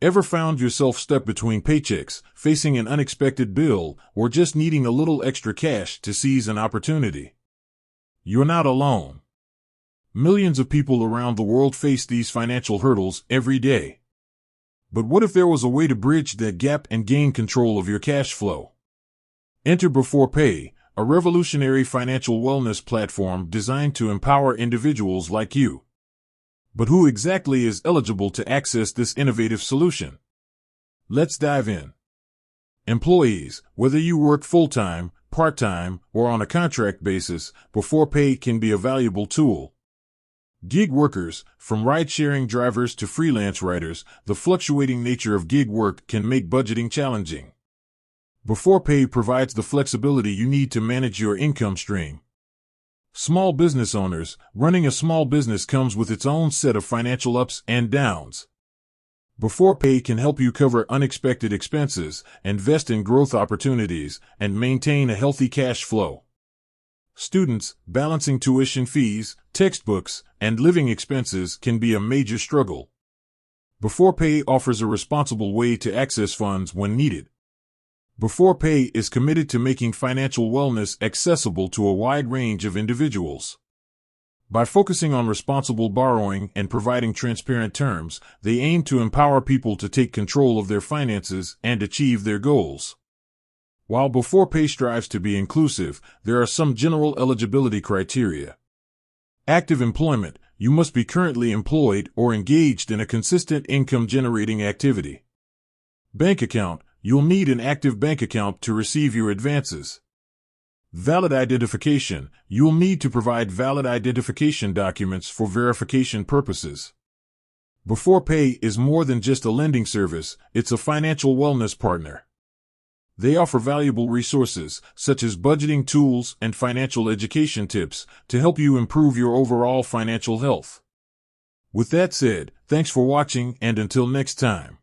Ever found yourself stuck between paychecks, facing an unexpected bill, or just needing a little extra cash to seize an opportunity? You're not alone. Millions of people around the world face these financial hurdles every day. But what if there was a way to bridge that gap and gain control of your cash flow? Enter Beforepay, a revolutionary financial wellness platform designed to empower individuals like you. But who exactly is eligible to access this innovative solution? Let's dive in. Employees, whether you work full-time, part-time, or on a contract basis, Beforepay can be a valuable tool. Gig workers, from ride-sharing drivers to freelance writers, the fluctuating nature of gig work can make budgeting challenging. Beforepay provides the flexibility you need to manage your income stream. Small business owners, running a small business comes with its own set of financial ups and downs. Beforepay can help you cover unexpected expenses, invest in growth opportunities, and maintain a healthy cash flow. Students, balancing tuition fees, textbooks, and living expenses can be a major struggle. Beforepay offers a responsible way to access funds when needed. Beforepay is committed to making financial wellness accessible to a wide range of individuals. By focusing on responsible borrowing and providing transparent terms, they aim to empower people to take control of their finances and achieve their goals. While Beforepay strives to be inclusive, there are some general eligibility criteria. Active employment: you must be currently employed or engaged in a consistent income-generating activity. Bank account: you'll need an active bank account to receive your advances. Valid identification: you'll need to provide valid identification documents for verification purposes. Beforepay is more than just a lending service, it's a financial wellness partner. They offer valuable resources, such as budgeting tools and financial education tips, to help you improve your overall financial health. With that said, thanks for watching, and until next time.